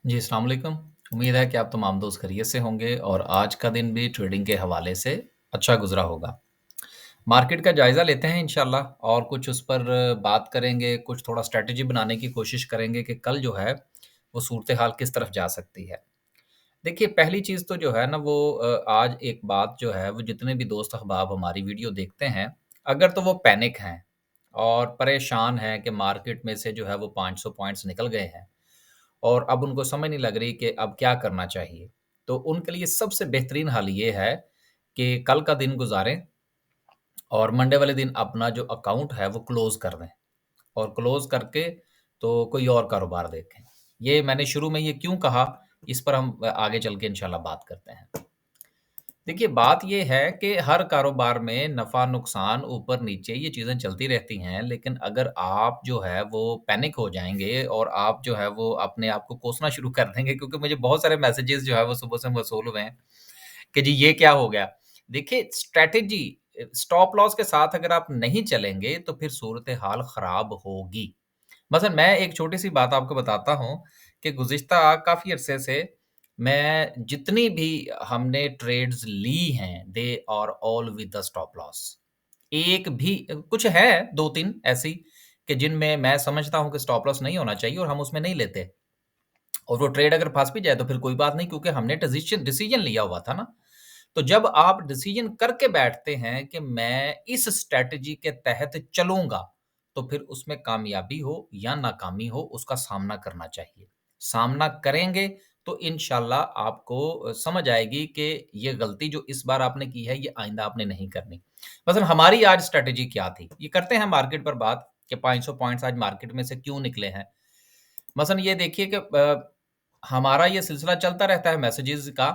जी, अस्सलाम वालेकुम। उम्मीद है कि आप तमाम दोस्त खैरियत से होंगे और आज का दिन भी ट्रेडिंग के हवाले से अच्छा गुज़रा होगा। मार्केट का जायज़ा लेते हैं इंशाल्लाह और कुछ उस पर बात करेंगे, कुछ थोड़ा स्ट्रैटेजी बनाने की कोशिश करेंगे कि कल जो है, वो सूरत-ए-हाल किस तरफ जा सकती है। देखिए, पहली चीज़ तो जो है ना वो आज एक बात जो है वो जितने भी दोस्त अहबाब हमारी वीडियो देखते हैं, अगर तो वो पैनिक हैं और परेशान हैं कि मार्केट में से जो है वो 500 पॉइंट्स निकल गए हैं और अब उनको समझ नहीं लग रही कि अब क्या करना चाहिए। तो उनके लिए सबसे बेहतरीन हल ये है कि कल का दिन गुज़ारें और मंडे वाले दिन अपना जो अकाउंट है वो क्लोज़ कर दें और क्लोज़ करके तो कोई और कारोबार देखें। ये मैंने शुरू में ये क्यों कहा, इस पर हम आगे चल के इंशाल्लाह बात करते हैं। देखिए, बात ये है कि हर कारोबार में नफ़ा-नुकसान, ऊपर-नीचे ये चीज़ें चलती रहती हैं, लेकिन अगर आप जो है वो पैनिक हो जाएँगे और आप जो है वो अपने आप को कोसना शुरू कर देंगे क्योंकि मुझे बहुत सारे मैसेजेस जो है वो सुबह से मौसूल हुए हैं कि जी ये क्या हो गया? देखिए स्ट्रैटेजी स्टॉप लॉस के साथ अगर आप नहीं चलेंगे तो फिर सूरत-ए-हाल ख़राब होगी। मसलन मैं एक छोटी-सी बात आपको बताता हूँ कि गुज़िश्ता काफ़ी अरसे से मैं जितनी भी हमने ट्रेड्स ली हैं, they are all with the stop loss. एक भी कुछ है 2-3 ऐसी कि जिनमें मैं समझता हूँ कि स्टॉप लॉस नहीं होना चाहिए और हम उसमें नहीं लेते। और वो ट्रेड अगर फँस भी जाए तो फिर कोई बात नहीं क्योंकि हमने डिसीज़न डिसीज़न लिया हुआ था ना। तो जब आप डिसीज़न करके बैठते हैं कि मैं इस स्ट्रैटेजी के तहत चलूँगा, तो फिर उसमें कामयाबी हो या नाकामी हो, उसका सामना करना चाहिए। सामना करेंगे तो इंशाल्लाह आपको समझ आएगी कि ये गलती जो इस बार आपने की है, ये आइंदा आपने नहीं करनी। मसलन हमारी आज स्ट्रैटेजी क्या थी? ये करते हैं मार्केट पर बात कि 500 पॉइंट्स आज मार्केट में से क्यों निकले हैं। मसलन ये देखिए कि हमारा ये सिलसिला चलता रहता है मैसेजेस का,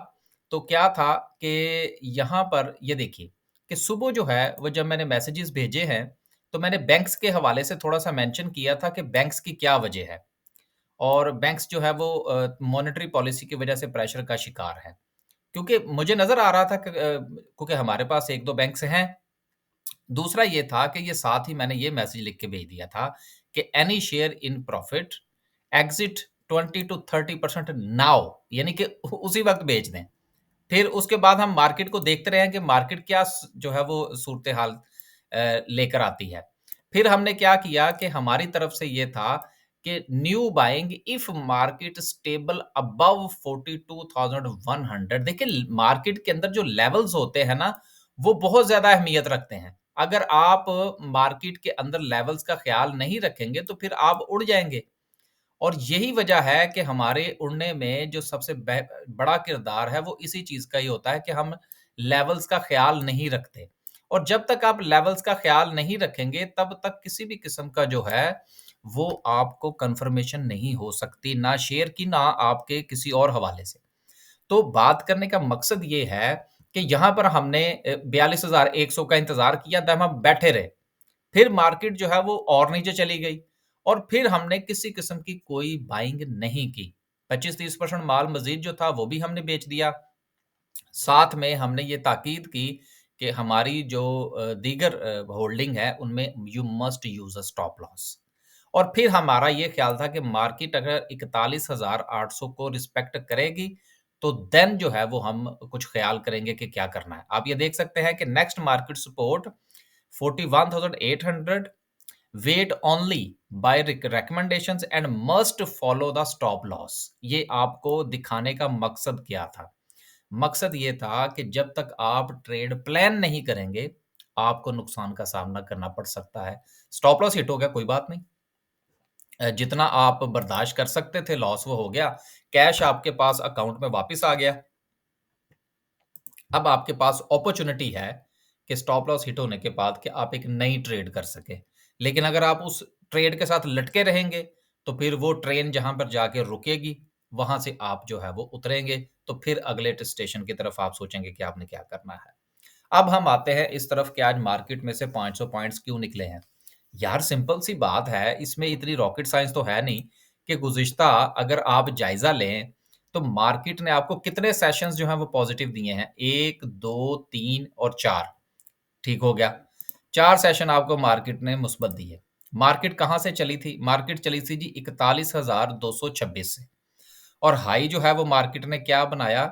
तो क्या था कि यहाँ पर ये देखिए कि सुबह जो है वो जब मैंने मैसेजेस भेजे हैं, तो मैंने बैंक्स के हवाले से थोड़ा-सा मेंशन किया था कि बैंक्स की क्या वजह है और बैंक्स जो है वो मॉनेटरी पॉलिसी की वजह से प्रेशर का शिकार है। क्योंकि मुझे नज़र आ रहा था कि क्योंकि हमारे पास 1-2 बैंक्स हैं। दूसरा ये था कि ये साथ ही मैंने ये मैसेज लिख के भेज दिया था कि any share in profit exit 20 to 30% now यानी कि उसी वक़्त बेच दें। फिर उसके बाद हम मार्केट को देखते रहे हैं कि मार्केट क्या जो है वो सूरत-ए-हाल लेकर आती है। फिर हमने क्या किया कि हमारी तरफ से ये था कि new buying if market stable above 42,100 देखिए मार्केट के अंदर जो लेवल्स होते हैं ना, वो बहुत ज़्यादा अहमियत रखते हैं। अगर आप मार्केट के अंदर लेवल्स का ख़्याल नहीं रखेंगे, तो फिर आप उड़ जाएँगे। और यही वजह है कि हमारे उड़ने में जो सबसे बड़ा किरदार है वो इसी चीज़ का ही होता है कि हम लेवल्स का ख़्याल नहीं रखते। और जब तक आप लेवल्स का ख़्याल नहीं रखेंगे तब तक किसी भी किस्म का जो है वो आपको कन्फर्मेशन नहीं हो सकती, ना शेयर की ना आपके किसी और हवाले से। तो बात करने का मकसद ये है कि यहाँ पर हमने 42,100 का इंतज़ार किया, दम हम बैठे रहे। फिर मार्केट जो है वो और नीचे चली गई और फिर हमने किसी किस्म की कोई बाइंग नहीं की। 25-30% माल मज़ीद जो था वो भी हमने बेच दिया। साथ में हमने ये ताकीद की कि हमारी जो दीगर होल्डिंग है उनमें you must use a stop loss. और फिर हमारा ये ख़्याल था कि मार्केट अगर 41,800 को रिस्पेक्ट करेगी, तो देन जो है वो हम कुछ ख़्याल करेंगे कि क्या करना है। आप ये देख सकते हैं कि next market support 41,800 wait only buy recommendations and must follow the stop loss. ये आपको दिखाने का मकसद क्या था? मकसद ये था कि जब तक आप ट्रेड प्लान नहीं करेंगे, आपको नुकसान का सामना करना पड़ सकता है। स्टॉप लॉस हिट हो गया, कोई बात नहीं। जितना आप बर्दाश्त कर सकते थे, लॉस वो हो गया। कैश आपके पास अकाउंट में वापस आ गया। अब आपके पास अपॉर्च्युनिटी है कि स्टॉप लॉस हिट होने के बाद कि आप एक नई ट्रेड कर सकें। लेकिन अगर आप उस ट्रेड के साथ लटके रहेंगे, तो फिर वो ट्रेन जहाँ पर जाके रुकेगी, वहाँ से आप जो है वो उतरेंगे, तो फिर अगले स्टेशन की तरफ आप सोचेंगे कि आपने क्या करना है। अब हम आते हैं इस तरफ कि आज मार्केट में से 500 पॉइंट्स क्यों निकले हैं। यार सिंपल सी बात है, इसमें इतनी रॉकेट साइंस तो है नहीं कि गुज़िश्ता अगर आप जायज़ा लें, तो मार्केट ने आपको कितने सेशंस जो हैं वो पॉज़िटिव दिए हैं? 1, 2, 3 और 4 ठीक हो गया। 4 सेशन आपको मार्केट ने मुस्बत दिए। मार्केट कहाँ से चली थी? मार्केट चली थी जी 41,226 से। और हाई जो है वो मार्केट ने क्या बनाया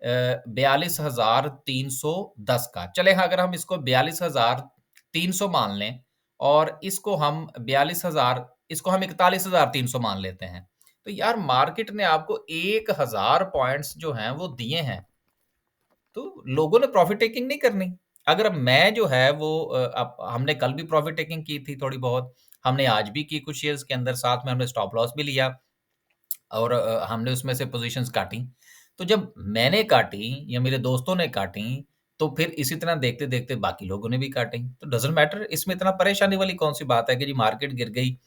42,310 का। चले हाँ, अगर हम इसको 42,300 मान लें और इसको हम 42,000 इसको हम 41,300 मान लेते हैं। तो यार मार्केट ने आपको 1,000 पॉइंट्स जो हैं वो दिए हैं। तो लोगों ने प्रॉफिट टेकिंग नहीं करनी। अगर मैं जो है वो अब हमने कल भी प्रॉफिट टेकिंग की थी थोड़ी बहुत, हमने आज भी की कुछ शेयर्स के अंदर, साथ में हमने स्टॉप लॉस भी लिया और हमने उसमें से पोजीशंस काटी। तो जब मैंने काटी या मेरे दोस्तों ने काटी, तो फिर इसी तरह देखते-देखते बाकी लोगों ने भी काटी। तो डज़न्ट मैटर, इसमें इतना परेशानी वाली कौन-सी बात है कि जी मार्केट गिर गई।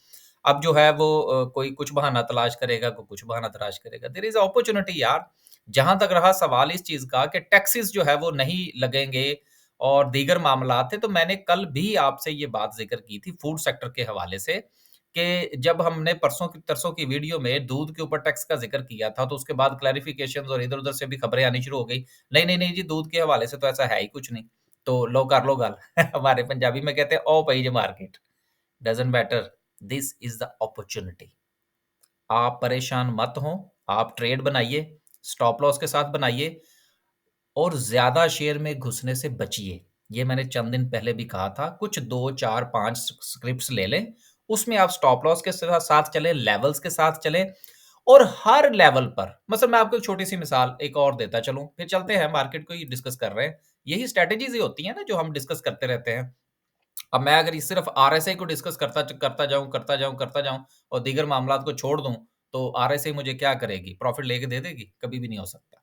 अब जो है वो कोई कुछ बहाना तलाश करेगा, कोई कुछ बहाना तलाश करेगा। देयर इज़ अपॉर्च्युनिटी यार। जहाँ तक रहा सवाल इस चीज़ का कि टैक्सेस जो है वो नहीं लगेंगे और दीगर मामलात थे, तो मैंने कल भी आपसे ये बात ज़िक्र की थी फूड सेक्टर के हवाले से कि जब हमने परसों की तरसों की वीडियो में दूध के ऊपर टैक्स का ज़िक्र किया था, तो उसके बाद क्लैरिफ़िकेशंस और इधर-उधर से भी खबरें आनी शुरू हो गई। नहीं, नहीं, नहीं जी, दूध के हवाले से तो ऐसा है ही कुछ नहीं। तो लो कर लो गल। हमारे पंजाबी में कहते हैं, "ओ पई जे market." Doesn't matter, this is the opportunity. आप परेशान मत हों, आप ट्रेड बनाइए, स्टॉप लॉस के साथ बनाइए और ज़्यादा शेयर में घुसने से बचिए। ये मैंने चंद दिन पहले भी कहा था, कुछ 2, 4, 5 स्क्रिप्ट्स ले लें, उसमें आप स्टॉप लॉस के साथ चलें, लेवल्स के साथ चलें और हर लेवल पर मतलब मैं आपको एक छोटी-सी मिसाल एक और देता चलूँ, फिर चलते हैं मार्केट को ही डिस्कस कर रहे हैं। यही स्ट्रैटेजीज़ ही होती हैं ना जो हम डिस्कस करते रहते हैं। अब मैं अगर ये सिर्फ़ आरएसआई को डिस्कस करता जाऊँ और दीगर मामलात को छोड़ दूँ, तो आरएसआई मुझे क्या करेगी? प्रॉफ़िट लेके दे देगी? कभी भी नहीं हो सकता।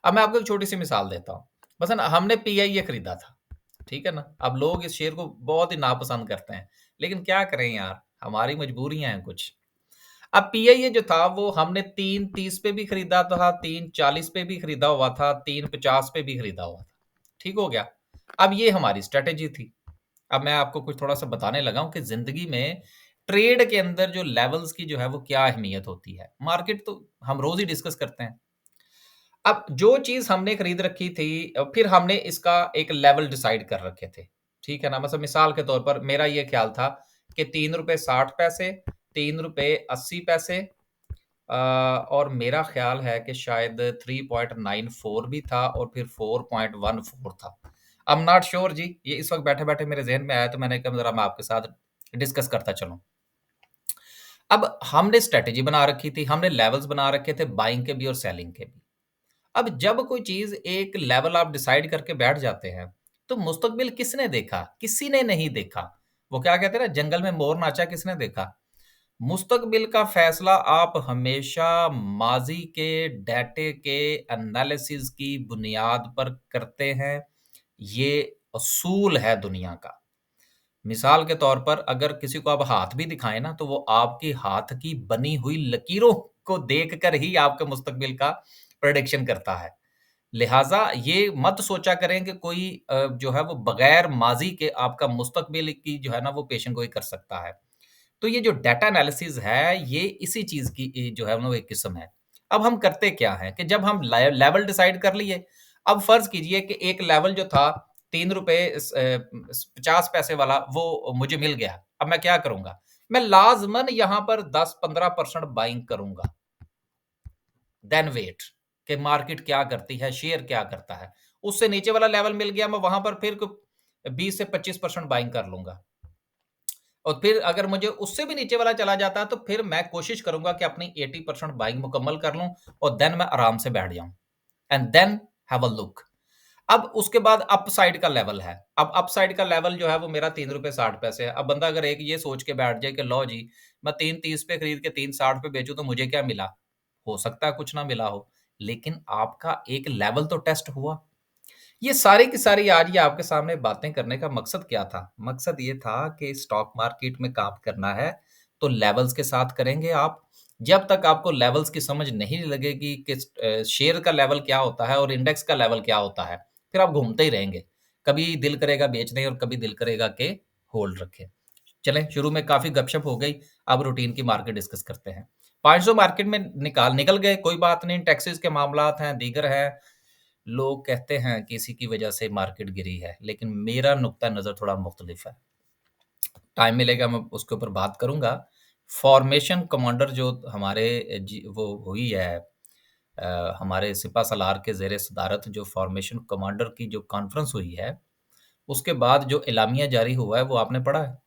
अब मैं आपको एक छोटी-सी मिसाल देता हूँ। मसलन हमने पीआईए खरीदा था, ठीक है ना? अब लोग इस शेयर को बहुत ही नापसंद करते हैं, लेकिन क्या करें यार, हमारी मजबूरियाँ हैं कुछ। अब पीआईए जो था वो हमने 3.30 पे भी खरीदा था, 3.40 पे भी खरीदा हुआ था, 3.50 पे भी खरीदा हुआ था। ठीक हो गया? अब ये हमारी स्ट्रैटेजी थी। अब मैं आपको कुछ थोड़ा-सा बताने लगा हूँ कि ज़िंदगी में ट्रेड के अंदर जो लेवल्स की जो है वो क्या अहमियत होती है। मार्केट तो हम रोज़ ही डिस्कस करते हैं। अब जो चीज़ हमने खरीद रखी थी फिर हमने इसका एक लेवल डिसाइड कर रखे थे, ठीक है ना? मतलब मिसाल के तौर पर मेरा ये ख़्याल था कि ₹3.60 ₹3.80 और मेरा ख़्याल है कि शायद 3.94 भी था और फिर 4.14 था। आई एम नॉट श्योर जी, ये इस वक़्त बैठे-बैठे मेरे ज़हन में आया तो मैंने कहा ज़रा मैं आपके साथ डिस्कस करता चलूँ। अब हमने स्ट्रैटेजी बना रखी थी, हमने लेवल्स बना रखे थे बाइंग के भी और सेलिंग के भी। अब जब कोई चीज़ एक लेवल आप डिसाइड करके बैठ जाते हैं, तो मुस्तकबिल किसने देखा? किसी ने नहीं देखा। वो क्या कहते हैं ना, जंगल में मोर नाचा किसने देखा? मुस्तकबिल का फ़ैसला आप हमेशा माज़ी के डाटे के एनालिसिस की बुनियाद पर करते हैं। ये असूल है दुनिया का। मिसाल के तौर पर अगर किसी को आप हाथ भी दिखाएँ ना, तो वो आपके हाथ की बनी हुई लकीरों को देखकर ही आपके मुस्तकबिल का प्रेडिक्शन करता है। लिहाज़ा ये मत सोचा करें कि कोई जो है वो बगैर माज़ी के आपका मुस्तकबिल की जो है ना वो पेशेंगोई कर सकता है। तो ये जो डाटा एनालिसिस है, ये इसी चीज़ की जो है वो एक किस्म है। अब हम करते क्या हैं कि जब हम लेवल डिसाइड कर लिए, अब फ़र्ज़ कीजिए कि एक लेवल जो था ₹3 50 पैसे वाला वो मुझे मिल गया। अब मैं क्या करूँगा? मैं लाज़िमन यहाँ पर 10-15% बाइंग करूँगा। देन वेट कि मार्केट क्या करती है, शेयर क्या करता है। उससे नीचे वाला लेवल मिल गया, मैं वहाँ पर फिर 20 से 25% बाइंग कर लूँगा। और फिर अगर मुझे उससे भी नीचे वाला चला जाता है, तो फिर मैं कोशिश करूँगा कि अपनी 80% बाइंग मुकम्मल कर लूँ और देन मैं आराम से बैठ जाऊँ and then have a look. अब उसके बाद अपसाइड का लेवल है। अब अपसाइड का लेवल जो है वो मेरा ₹3.60 है। अब बंदा अगर एक ये सोच के बैठ जाए कि लो जी, मैं 3.30 पे खरीद के 3.60 पे बेचूँ तो मुझे क्या मिला? हो सकता है कुछ ना मिला हो, लेकिन आपका एक लेवल तो टेस्ट हुआ। ये सारी की सारी आज ये आपके सामने बातें करने का मकसद क्या था? मकसद ये था कि स्टॉक मार्केट में काम करना है, तो लेवल्स के साथ करेंगे आप। जब तक आपको लेवल्स की समझ नहीं लगेगी कि शेयर का लेवल क्या होता है और इंडेक्स का लेवल क्या होता है, फिर आप घूमते ही रहेंगे। कभी दिल करेगा बेच दें और कभी दिल करेगा कि होल्ड रखें। चलें, शुरू में काफ़ी गपशप हो गई, अब रूटीन की मार्केट डिस्कस करते हैं। 500 मार्केट में निकल गए, कोई बात नहीं, टैक्सेस के मामलात हैं, दीगर हैं। लोग कहते हैं कि इसी की वजह से मार्केट गिरी है, लेकिन मेरा नुक्ता नज़र थोड़ा मुख्तलिफ है। टाइम मिलेगा मैं उसके ऊपर बात करूँगा। फॉर्मेशन कमांडर जो हमारे वो हुई है, हमारे सिपा-सलार के ज़ेर सदारत जो फॉर्मेशन कमांडर की जो कॉन्फ्रेंस हुई है, उसके बाद जो एलामिया जारी हुआ है, वो आपने पढ़ा है?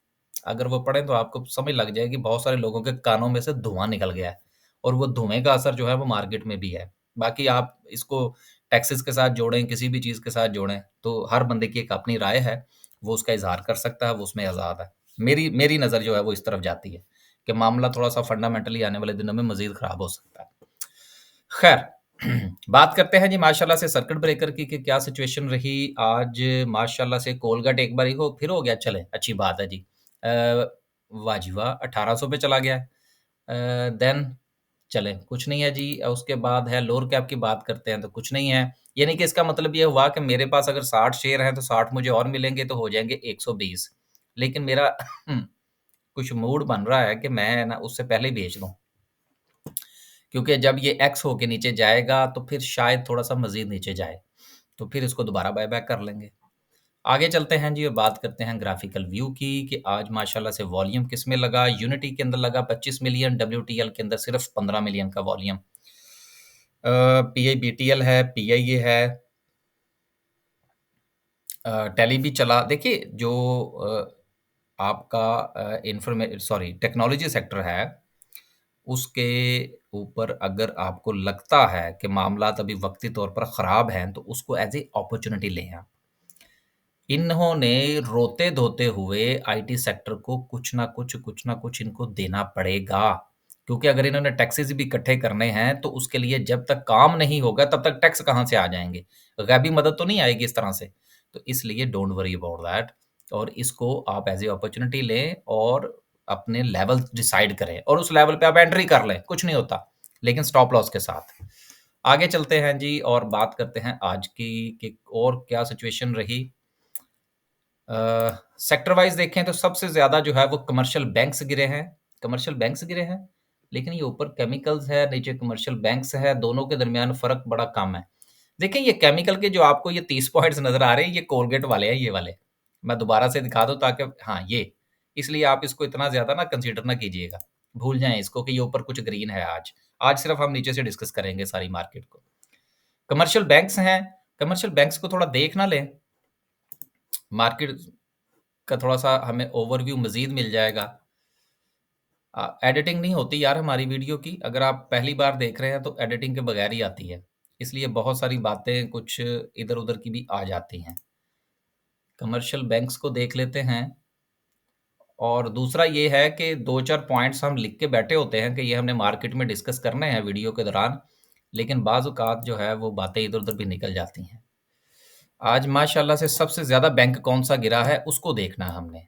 अगर वो पढ़ें तो आपको समझ लग जाएगी, बहुत सारे लोगों के कानों में से धुआँ निकल गया है और वो धुएँ का असर जो है वो मार्केट में भी है। बाकी आप इसको टैक्सेस के साथ जोड़ें, किसी भी चीज़ के साथ जोड़ें, तो हर बंदे की एक अपनी राय है, वो उसका इज़हार कर सकता है, वो उसमें आज़ाद है। मेरी मेरी नज़र जो है वो इस तरफ जाती है कि मामला थोड़ा-सा फंडामेंटली आने वाले दिनों में मज़ीद ख़राब हो सकता है। खैर बात करते हैं जी माशाल्लाह से सर्किट ब्रेकर की कि क्या सिचुएशन रही आज। माशाल्लाह से कोलगेट एक बारी हो फिर हो गया, चले अच्छी बात है जी। वाह जी वाह, 1800 पे चला गया है। देन चलें कुछ नहीं है जी। उसके बाद है लोअर कैप की बात करते हैं तो कुछ नहीं है। यानी कि इसका मतलब ये हुआ कि मेरे पास अगर 60 शेयर हैं तो 60 मुझे और मिलेंगे तो हो जाएँगे 120। लेकिन मेरा कुछ मूड बन रहा है कि मैं ना उससे पहले ही बेच दूँ। क्योंकि जब ये एक्स होके नीचे जाएगा तो फिर शायद थोड़ा-सा मज़ीद नीचे जाए, तो फिर इसको दोबारा बायबैक कर लेंगे। आगे चलते हैं जी और बात करते हैं ग्राफ़िकल व्यू की कि आज माशाल्लाह से वॉल्यूम किसमें लगा। यूनिटी के अंदर लगा 25 मिलियन, डब्ल्यूटीएल के अंदर सिर्फ़ 15 मिलियन का वॉल्यूम। पीआईबीटीएल है, पीआईए है, टेली भी चला। देखिए जो आपका टेक्नोलॉजी सेक्टर है, उसके ऊपर अगर आपको लगता है कि मामलात अभी वक़्ती तौर पर ख़राब हैं, तो उसको एज़ ए अपॉर्च्युनिटी लें आप। इन्होंने रोते-धोते हुए आईटी सेक्टर को कुछ ना कुछ इनको देना पड़ेगा। क्योंकि अगर इन्होंने टैक्सेस भी इकट्ठे करने हैं, तो उसके लिए जब तक काम नहीं होगा, तब तक टैक्स कहाँ से आ जाएँगे? गैबी मदद तो नहीं आएगी इस तरह से। तो इसलिए डोंट वरी अबाउट दैट और इसको आप एज़ ए अपॉर्च्युनिटी लें और अपने लेवल डिसाइड करें और उस लेवल पे आप एंट्री कर लें, कुछ नहीं होता, लेकिन स्टॉप लॉस के साथ। आगे चलते हैं जी और बात करते हैं आज की कि और क्या सिचुएशन रही। सेक्टर वाइज़ देखें तो सबसे ज़्यादा जो है वो कमर्शियल बैंक्स गिरे हैं। कमर्शियल बैंक्स गिरे हैं, लेकिन ये ऊपर केमिकल्स है, नीचे कमर्शियल बैंक्स है, दोनों के दरमियान फ़र्क बड़ा कम है। देखिए ये केमिकल के जो आपको ये 30 पॉइंट्स नज़र आ रहे हैं, ये कोलगेट वाले हैं, ये वाले। मैं दोबारा से दिखा दूँ ताकि हाँ, ये। इसलिए आप इसको इतना ज़्यादा ना कंसीडर ना कीजिएगा। भूल जाएँ इसको कि ये ऊपर कुछ ग्रीन है आज। आज सिर्फ़ हम नीचे से डिस्कस करेंगे सारी मार्केट को। कमर्शियल बैंक्स हैं, कमर्शियल बैंक्स को थोड़ा देख ना लें। मार्केट का थोड़ा-सा हमें ओवरव्यू मज़ीद मिल जाएगा। एडिटिंग नहीं होती यार हमारी वीडियो की, अगर आप पहली बार देख रहे हैं तो एडिटिंग के बगैर ही आती है। इसलिए बहुत सारी बातें कुछ इधर-उधर की भी आ जाती हैं। कमर्शियल बैंक्स को देख लेते हैं और दूसरा ये है कि 2-4 पॉइंट्स हम लिख के बैठे होते हैं कि ये हमने मार्केट में डिस्कस करने हैं वीडियो के दौरान, लेकिन बाज़ औक़ात जो है वो बातें इधर-उधर भी निकल जाती हैं। आज माशाल्लाह से सबसे ज़्यादा बैंक कौन-सा गिरा है उसको देखना है हमने।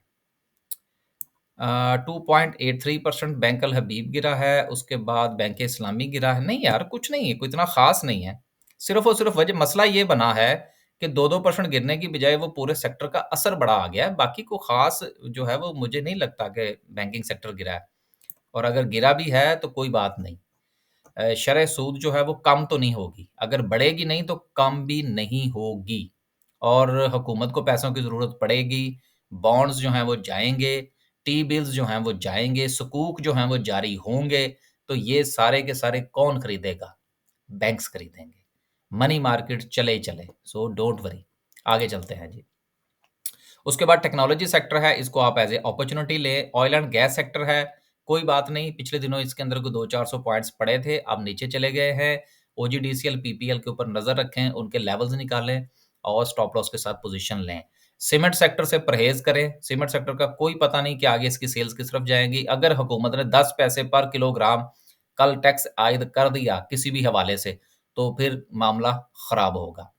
2.83% बैंक अल हबीब गिरा है, उसके बाद बैंक इस्लामी गिरा है। नहीं यार, कुछ नहीं है, कोई इतना ख़ास नहीं है। सिर्फ़ और सिर्फ़ वजह मसला ये बना है कि 2-2% गिरने की बजाय वो पूरे सेक्टर का असर बड़ा आ गया है। बाकी कोई ख़ास जो है वो मुझे नहीं लगता कि बैंकिंग सेक्टर गिरा है और अगर गिरा भी है तो कोई बात नहीं। शरह सूद जो है वो कम तो नहीं होगी, अगर बढ़ेगी नहीं तो कम भी नहीं होगी और हुकूमत को पैसों की ज़रूरत पड़ेगी, बॉन्ड्स जो हैं वो जाएँगे, टी बिल्स जो हैं वो जाएँगे, सुकूक जो हैं वो जारी होंगे, तो ये सारे के सारे कौन खरीदेगा? बैंक्स खरीदेंगे। मनी मार्केट चले ही चले, सो डोंट वरी। आगे चलते हैं जी। उसके बाद टेक्नोलॉजी सेक्टर है, इसको आप एज़ ए अपॉर्च्युनिटी लें। ऑयल एंड गैस सेक्टर है, कोई बात नहीं, पिछले दिनों इसके अंदर कोई 200-400 पॉइंट्स पड़े थे, अब नीचे चले गए हैं। ओजीडीसीएल, पीपीएल के ऊपर नज़र रखें, उनके लेवल्स निकालें और स्टॉप लॉस के साथ पोज़ीशन लें। सीमेंट सेक्टर से परहेज़ करें, सीमेंट सेक्टर का कोई पता नहीं कि आगे इसकी सेल्स किस तरफ जाएँगी। अगर हुकूमत ने 10 पैसे पर किलोग्राम कल टैक्स आयद कर दिया किसी भी हवाले से, तो फिर मामला ख़राब होगा।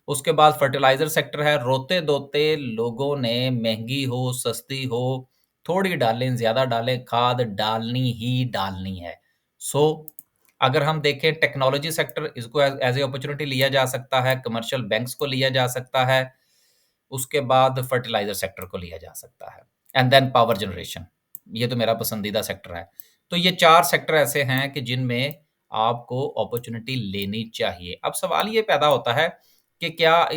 उसके बाद फर्टिलाइज़र सेक्टर है, रोते-धोते लोगों ने महँगी हो, सस्ती हो, थोड़ी डालें, ज़्यादा डालें, खाद डालनी ही डालनी है। सो अगर हम देखें टेक्नोलॉजी सेक्टर इसको एज़ ए अपॉर्च्युनिटी लिया जा सकता है, कमर्शियल बैंक्स को लिया जा सकता है, उसके बाद फर्टिलाइज़र सेक्टर को लिया जा सकता है एंड देन पावर जनरेशन, ये तो मेरा पसंदीदा सेक्टर है। तो ये 4 सेक्टर ऐसे हैं कि जिनमें आपको अपॉर्च्युनिटी लेनी चाहिए। अब सवाल ये पैदा होता है कि क्या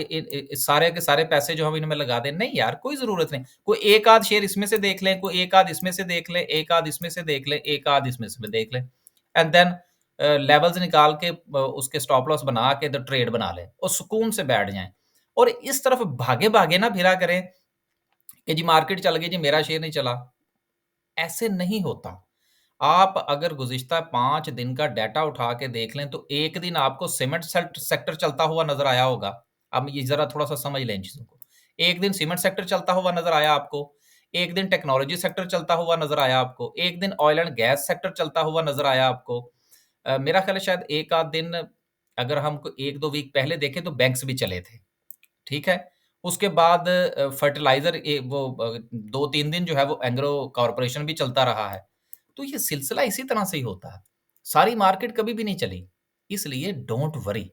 सारे के सारे पैसे जो हम इनमें लगा दें? नहीं यार, कोई ज़रूरत नहीं। कोई एक आध शेयर इसमें से देख लें, कोई एक आध इसमें से देख लें, एक आध इसमें से देख लें, एक आध इसमें से देख लें एंड देन लेवल्स निकाल के उसके स्टॉप लॉस बना के द ट्रेड बना लें और सुकून से बैठ जाएँ। और इस तरफ भागे-भागे ना फिरा करें कि जी मार्केट चल गई जी, मेरा शेयर नहीं चला। ऐसे नहीं होता। आप अगर गुज़िश्ता 5 दिन का डाटा उठा के देख लें, तो एक दिन आपको सीमेंट सेक्टर चलता हुआ नज़र आया होगा। अब ये ज़रा थोड़ा-सा समझ लें इन चीज़ों को। एक दिन सीमेंट सेक्टर चलता हुआ नज़र आया आपको, एक दिन टेक्नोलॉजी सेक्टर चलता हुआ नज़र आया आपको, एक दिन ऑयल एंड गैस सेक्टर चलता हुआ नज़र आया आपको। मेरा ख़्याल है शायद 1 आध दिन अगर हम 1-2 वीक पहले देखें तो बैंक्स भी चले थे। ठीक है? उसके बाद फर्टिलाइज़र 2-3 दिन जो है वो एग्रो कॉर्पोरेशन भी चलता रहा है। तो ये सिलसिला इसी तरह से ही होता है। सारी मार्केट कभी भी नहीं चली। इसलिए डोंट वरी,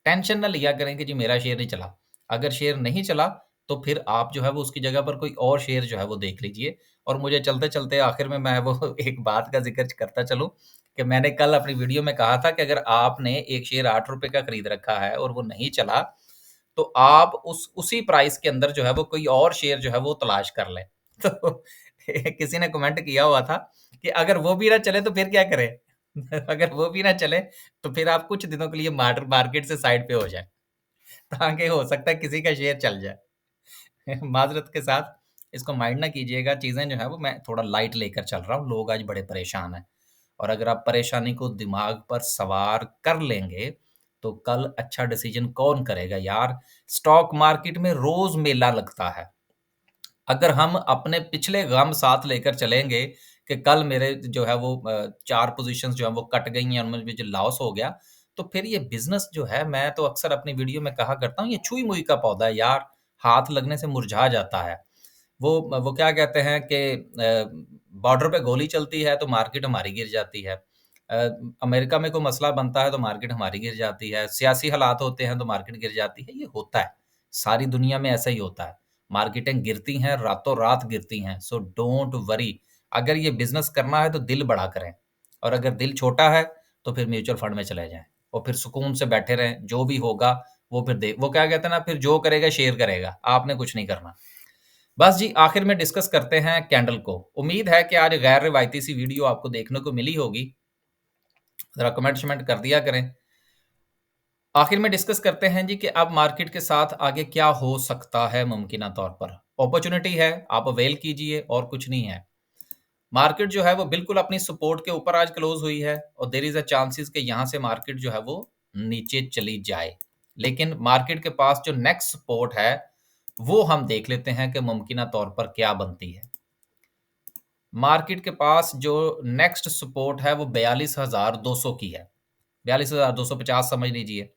टेंशन ना लिया करें कि जी मेरा शेयर नहीं चला। अगर शेयर नहीं चला तो फिर आप जो है वो उसकी जगह पर कोई और शेयर जो है वो देख लीजिए। और मुझे चलते-चलते आखिर में मैं वो एक बात का ज़िक्र करता चलूँ कि मैंने कल अपनी वीडियो में कहा था कि अगर आपने एक शेयर ₹8 का खरीद रखा है और वो नहीं चला, तो आप उसी प्राइस के अंदर जो है वो कोई और शेयर जो है वो तलाश कर लें। तो किसी ने कमेंट किया हुआ था कि अगर वो भी ना चले तो फिर क्या करें? अगर वो भी ना चले तो फिर आप कुछ दिनों के लिए मार्केट से साइड पे हो जाएँ, ताकि हो सकता है किसी का शेयर चल जाए। माज़रत के साथ इसको माइंड ना कीजिएगा, चीज़ें जो हैं वो मैं थोड़ा लाइट लेकर चल रहा हूँ, लोग आज बड़े परेशान हैं। और अगर आप परेशानी को दिमाग पर सवार कर लेंगे, तो कल अच्छा डिसीज़न कौन करेगा यार? स्टॉक मार्केट में रोज़ मेला लगता है। अगर हम अपने पिछले गम साथ लेकर चलेंगे कि कल मेरे जो है वो 4 पोज़ीशंस जो हैं वो कट गई हैं, उनमें भी जो लॉस हो गया, तो फिर ये बिज़नेस जो है मैं तो अक्सर अपनी वीडियो में कहा करता हूँ, ये छुई-मुई का पौधा है यार, हाथ लगने से मुरझा जाता है। वो क्या कहते हैं कि बॉर्डर पे गोली चलती है तो मार्केट हमारी गिर जाती है। अमेरिका में कोई मसला बनता है तो मार्केट हमारी गिर जाती है। सियासी हालात होते हैं तो मार्केट गिर जाती है, ये होता है। सारी दुनिया में ऐसा ही होता है। मार्केटें गिरती हैं, रातों-रात गिरती हैं। सो डोंट वरी, अगर ये बिज़नेस करना है तो दिल बड़ा करें और अगर दिल छोटा है तो फिर म्यूचुअल फंड में चले जाएँ और फिर सुकून से बैठे रहें। जो भी होगा वो क्या कहते हैं ना, फिर जो करेगा शेयर करेगा, आपने कुछ नहीं करना। बस जी, आखिर में डिस्कस करते हैं कैंडल को। उम्मीद है कि आज गैर रिवायती सी वीडियो आपको देखने को मिली होगी। ज़रा कमेंट-शमेंट कर दिया करें। आखिर में डिस्कस करते हैं जी कि अब मार्केट के साथ आगे क्या हो सकता है मुमकिना तौर पर। अपॉर्च्युनिटी है, आप अवेल कीजिए और कुछ नहीं है। मार्केट जो है वो बिल्कुल अपनी सपोर्ट के ऊपर आज क्लोज़ हुई है और देयर इज़ अ चांसेस कि यहाँ से मार्केट जो है वो नीचे चली जाए। लेकिन मार्केट के पास जो नेक्स्ट सपोर्ट है, वो हम देख लेते हैं कि मुमकिना तौर पर क्या बनती है। मार्केट के पास जो नेक्स्ट सपोर्ट है वो 42,200 की है। 42,250 समझ लीजिए।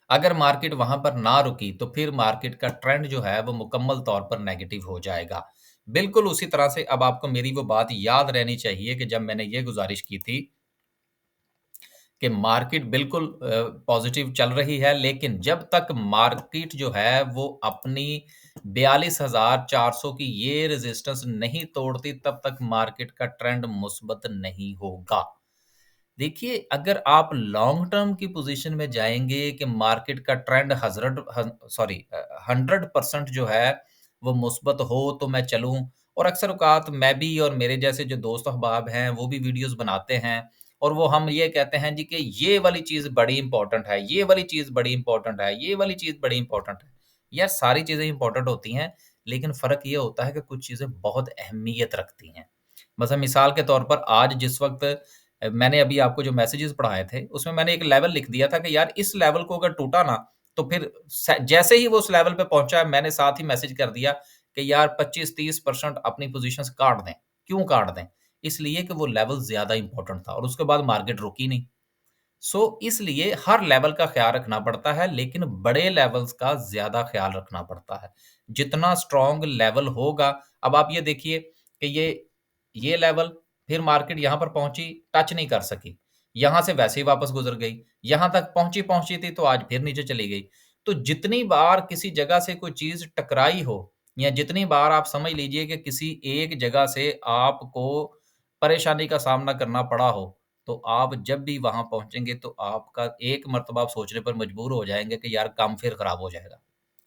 अगर मार्केट वहाँ पर ना रुकी तो फिर मार्केट का ट्रेंड जो है वो मुकम्मल तौर पर नेगेटिव हो जाएगा। बिल्कुल उसी तरह से अब आपको मेरी वो बात याद रहनी चाहिए कि जब मैंने ये गुज़ारिश की थी कि मार्केट बिल्कुल पॉज़िटिव चल रही है, लेकिन जब तक मार्केट जो है वो अपनी 42,400 की ये रेज़िस्टेंस नहीं तोड़ती, तब तक मार्केट का ट्रेंड मुस्बत नहीं होगा। देखिए, अगर आप लॉन्ग टर्म की पोज़ीशन में जाएँगे कि मार्केट का ट्रेंड 100% जो है वो मुस्बत हो तो मैं चलूँ। और अक्सर औक़ात मैं भी और मेरे जैसे जो दोस्त अहबाब हैं, वो भी वीडियोज़ बनाते हैं और वो हम ये कहते हैं जी कि ये वाली चीज़ बड़ी इम्पोर्टेंट है, ये वाली चीज़ बड़ी इम्पोर्टेंट है, ये वाली चीज़ बड़ी इम्पोर्टेंट है। यार सारी चीज़ें इम्पोर्टेंट होती हैं, लेकिन फ़र्क ये होता है कि कुछ चीज़ें बहुत अहमियत रखती हैं। मतलब मिसाल के तौर पर आज जिस वक़्त मैंने अभी आपको जो मैसेजेस पढ़ाए थे, उसमें मैंने एक लेवल लिख दिया था कि यार इस लेवल को अगर टूटा ना, तो फिर जैसे ही वो उस लेवल पे पहुँचा है, मैंने साथ ही मैसेज कर दिया कि यार 25-30% अपनी पोज़ीशंस काट दें। क्यों काट दें? इसलिए कि वो लेवल ज़्यादा इम्पोर्टेंट था और उसके बाद मार्केट रुकी नहीं। सो इसलिए हर लेवल का ख़्याल रखना पड़ता है, लेकिन बड़े लेवल्स का ज़्यादा ख़्याल रखना पड़ता है। जितना स्ट्रॉन्ग लेवल होगा, अब आप ये देखिए कि ये लेवल, फिर मार्केट यहाँ पर पहुँची, टच नहीं कर सकी। यहाँ से वैसे ही वापस गुज़र गई। यहाँ तक पहुँची थी तो आज फिर नीचे चली गई। तो जितनी बार किसी जगह से कोई चीज़ टकराई हो या जितनी बार आप समझ लीजिए कि किसी एक जगह से आपको परेशानी का सामना करना पड़ा हो, तो आप जब भी वहाँ पहुँचेंगे तो आपका एक मर्तबा आप सोचने पर मजबूर हो जाएँगे कि यार काम फिर खराब हो जाएगा,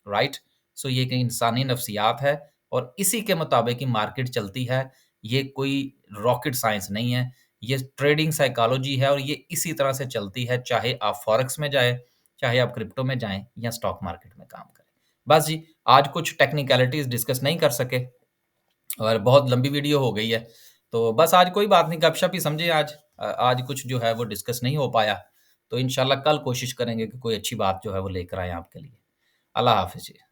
राइट? सो ये एक इंसानी नफ्सियात है और इसी के मुताबिक ही मार्केट चलती है। ये कोई रॉकेट साइंस नहीं है, ये ट्रेडिंग साइकोलॉजी है और ये इसी तरह से चलती है, चाहे आप फॉरेक्स में जाएँ, चाहे आप क्रिप्टो में जाएँ या स्टॉक मार्केट में काम करें। बस जी, आज कुछ टेक्निकैलिटीज़ डिस्कस नहीं कर सके और बहुत लंबी वीडियो हो गई है। तो बस आज कोई बात नहीं, गपशप ही समझिए आज। आज कुछ जो है वो डिस्कस नहीं हो पाया, तो इंशाल्लाह कल कोशिश करेंगे कि कोई अच्छी बात जो है वो लेकर आएँ आपके लिए। अल्लाह हाफ़िज़ जी।